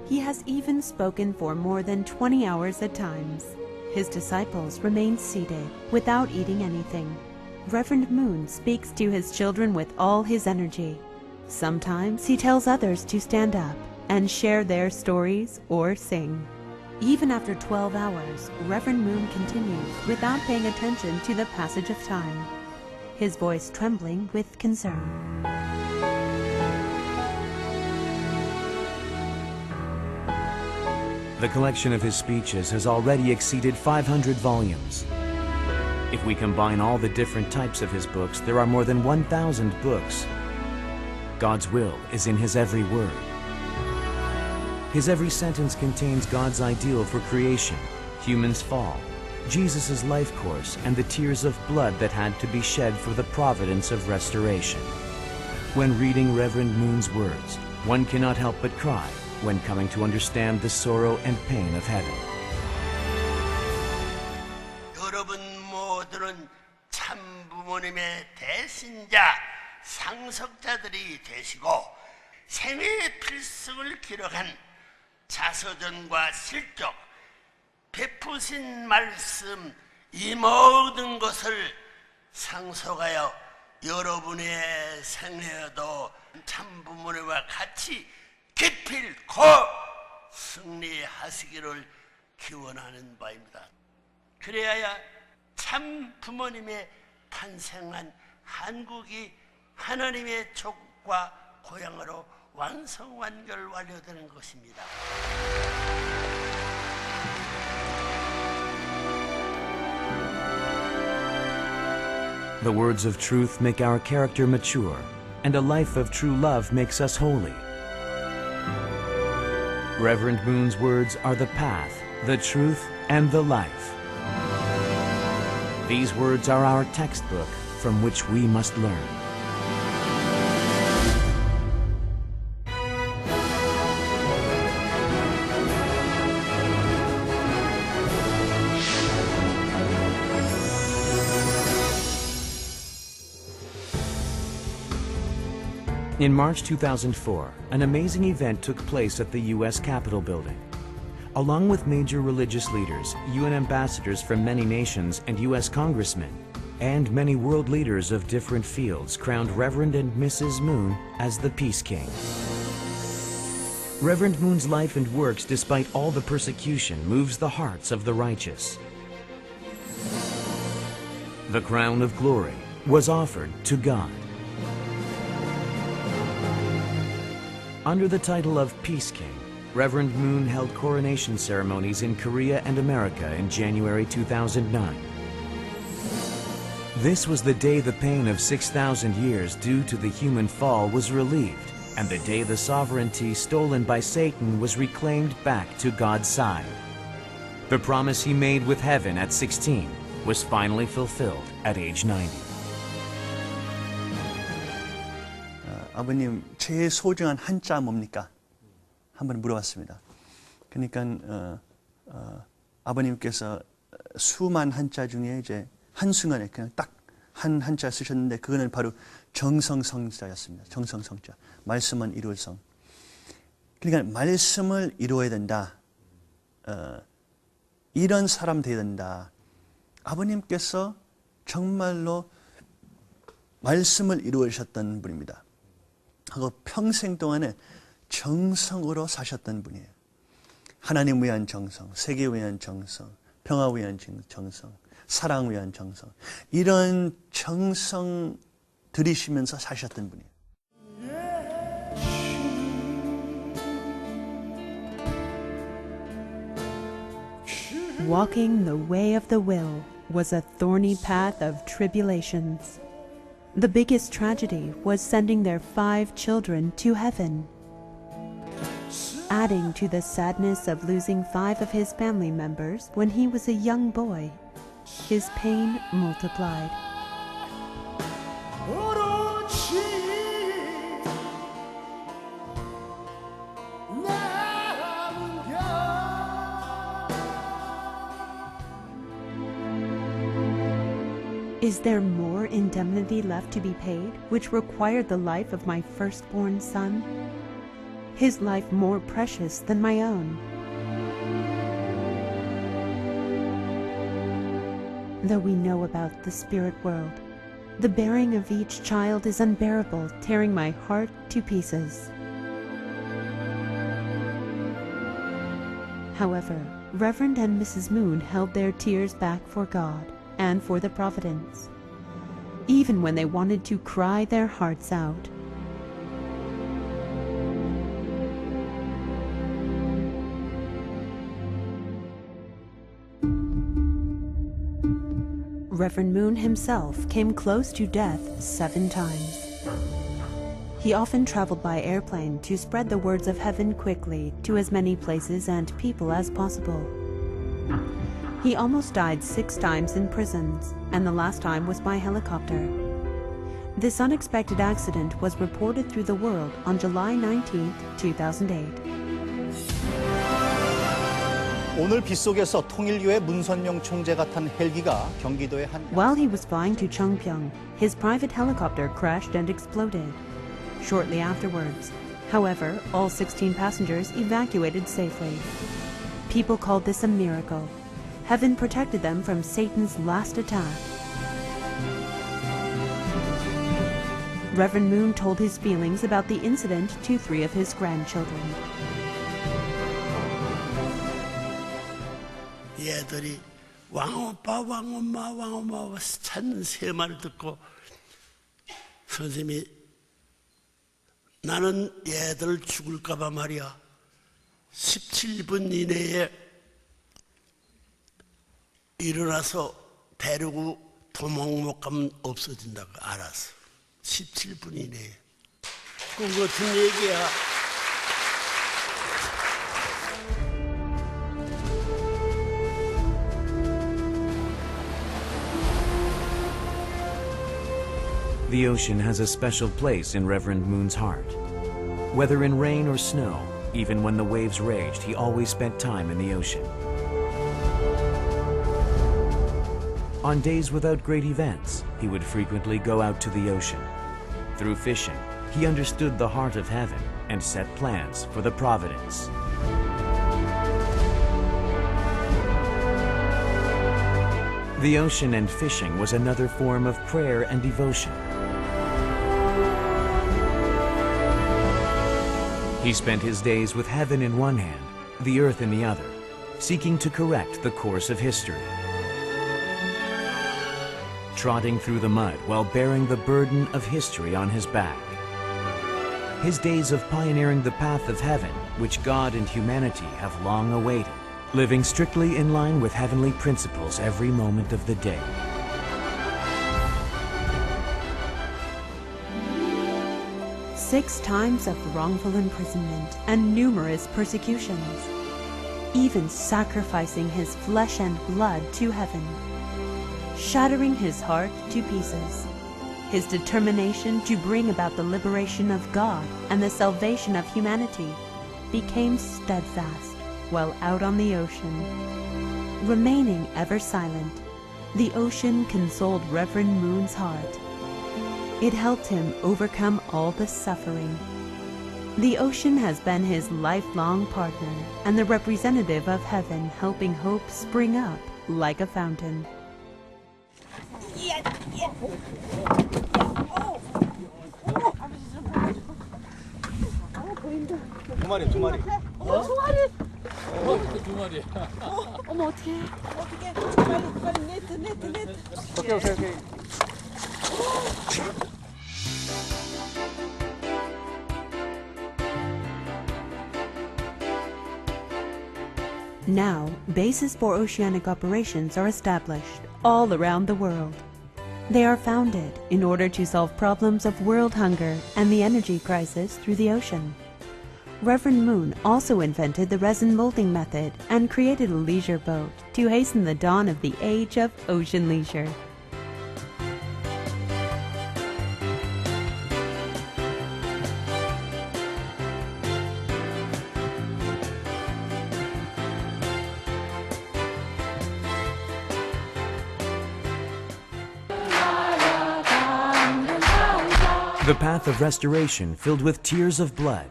He has even spoken for more than 20 hours at times. His disciples remain seated without eating anything. Reverend Moon speaks to his children with all his energy. Sometimes he tells others to stand up and share their stories or sing. Even after 12 hours, Reverend Moon continues without paying attention to the passage of time, his voice trembling with concern. The collection of his speeches has already exceeded 500 volumes. If we combine all the different types of his books, there are more than 1,000 books. God's will is in his every word. His every sentence contains God's ideal for creation, humans' fall, Jesus' life course, and the tears of blood that had to be shed for the providence of restoration. When reading Reverend Moon's words, one cannot help but cry when coming to understand the sorrow and pain of heaven. 여러분 모두는 참 부모님의 대신자, 상속자들이 되시고 생애의 필승을 기록한 자서전과 실적, 베푸신 말씀 이 모든 것을 상속하여 여러분의 생애에도 참 부모님과 같이 기필코 승리하시기를 기원하는 바입니다. 그래야 참 부모님의 탄생한 한국이 하나님의 족과 고향으로 완성완결 완료되는 것입니다. The words of truth make our character mature, and a life of true love makes us holy. Reverend Moon's words are the path, the truth, and the life. These words are our textbook from which we must learn. In March 2004, an amazing event took place at the U.S. Capitol building. Along with major religious leaders, UN ambassadors from many nations, and U.S. congressmen, and many world leaders of different fields crowned Reverend and Mrs. Moon as the Peace King. Reverend Moon's life and works, despite all the persecution, moves the hearts of the righteous. The crown of glory was offered to God. Under the title of Peace King, Reverend Moon held coronation ceremonies in Korea and America in January 2009. This was the day the pain of 6,000 years due to the human fall was relieved, and the day the sovereignty stolen by Satan was reclaimed back to God's side. The promise he made with heaven at 16 was finally fulfilled at age 90. 아버님, 제일 소중한 한자 뭡니까? 한번 물어봤습니다. 그러니까 아버님께서 수만 한자 중에 이제 한순간에 그냥 딱 한 한자 쓰셨는데 그거는 바로 정성성자였습니다. 정성성자. 말씀은 이룰 성. 그러니까 말씀을 이루어야 된다. 이런 사람 돼야 된다. 아버님께서 정말로 말씀을 이루셨던 분입니다. 하고 평생 동안에 정성으로 사셨던 분이에요. 하나님 위한 정성, 세계 위한 정성, 평화 위한 정성, 사랑 위한 정성. 이런 정성 들이시면서 사셨던 분이에요. Walking the way of the will was a thorny path of tribulations. The biggest tragedy was sending their 5 children to heaven. Adding to the sadness of losing 5 of his family members when he was a young boy, his pain multiplied. Is there more indemnity left to be paid, which required the life of my firstborn son? His life more precious than my own. Though we know about the spirit world, the bearing of each child is unbearable, tearing my heart to pieces. However, Reverend and Mrs. Moon held their tears back for God and for the providence, even when they wanted to cry their hearts out. Reverend Moon himself came close to death 7 times. He often traveled by airplane to spread the words of heaven quickly to as many places and people as possible. He almost died 6 times in prisons, and the last time was by helicopter. This unexpected accident was reported through the world on July 19, 2008. 오늘 빗속에서 통일교회 문선명 총재가 탄 헬기가 경기도의 한 While he was flying to Chongpyeong, his private helicopter crashed and exploded. Shortly afterwards, however, all 16 passengers evacuated safely. People called this a miracle. Heaven protected them from Satan's last attack. Reverend Moon told his feelings about the incident to 3 of his grandchildren. 얘들이 왕오빠 왕엄마 왕엄마 찾는 3마리 듣고 선생님이 나는 얘들 죽을까봐 말이야 17분 이내에 일어나서 데리고 도망 못 가면 없어진다고 알았어. 17분 이내에. 꿈 같은 얘기야. The ocean has a special place in Reverend Moon's heart. Whether in rain or snow, even when the waves raged, he always spent time in the ocean. On days without great events, he would frequently go out to the ocean. Through fishing, he understood the heart of heaven and set plans for the providence. The ocean and fishing was another form of prayer and devotion. He spent his days with heaven in one hand, the earth in the other, seeking to correct the course of history. Trotting through the mud while bearing the burden of history on his back. His days of pioneering the path of heaven, which God and humanity have long awaited, living strictly in line with heavenly principles every moment of the day. Six times of wrongful imprisonment and numerous persecutions, even sacrificing his flesh and blood to heaven, shattering his heart to pieces. His determination to bring about the liberation of God and the salvation of humanity became steadfast while out on the ocean. Remaining ever silent, the ocean consoled Rev Moon's heart. It helped him overcome all the suffering. The ocean has been his lifelong partner and the representative of heaven, helping hope spring up like a fountain. 두 마리, 두 마리. 두 마리. 두 마리. 어머 어떡해. 어떡해. 빨리 네트. 오케이. Now, bases for oceanic operations are established all around the world. They are founded in order to solve problems of world hunger and the energy crisis through the ocean. Rev Moon also invented the resin molding method and created a leisure boat to hasten the dawn of the age of ocean leisure. The path of restoration filled with tears of blood,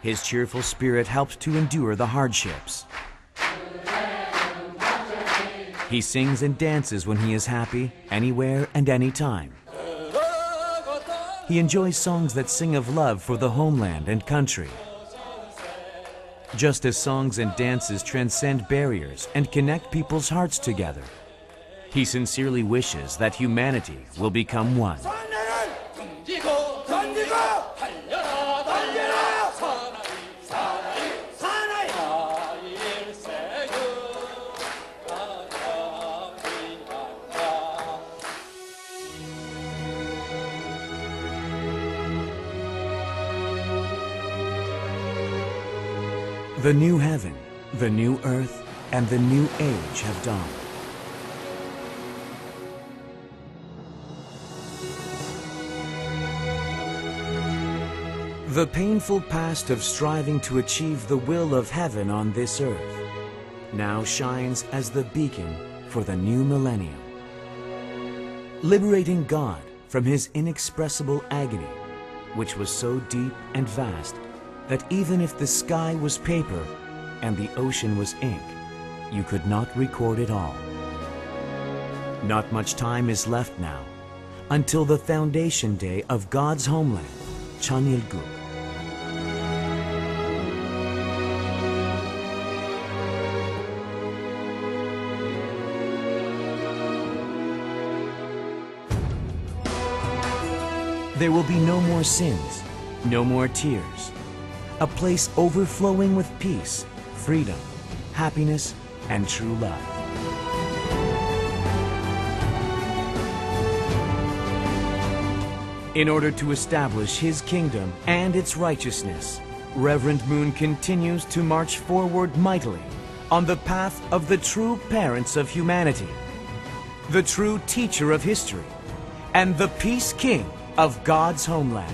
his cheerful spirit helped to endure the hardships. He sings and dances when he is happy, anywhere and anytime. He enjoys songs that sing of love for the homeland and country. Just as songs and dances transcend barriers and connect people's hearts together, he sincerely wishes that humanity will become one. The new heaven, the new earth, and the new age have dawned. The painful past of striving to achieve the will of heaven on this earth now shines as the beacon for the new millennium, liberating God from his inexpressible agony, which was so deep and vast that even if the sky was paper and the ocean was ink, you could not record it all. Not much time is left now until the foundation day of God's homeland, Chanilguk. There will be no more sins, no more tears. A place overflowing with peace, freedom, happiness, and true love. In order to establish his kingdom and its righteousness, Rev Moon continues to march forward mightily on the path of the true parents of humanity, the true teacher of history, and the peace king of God's homeland.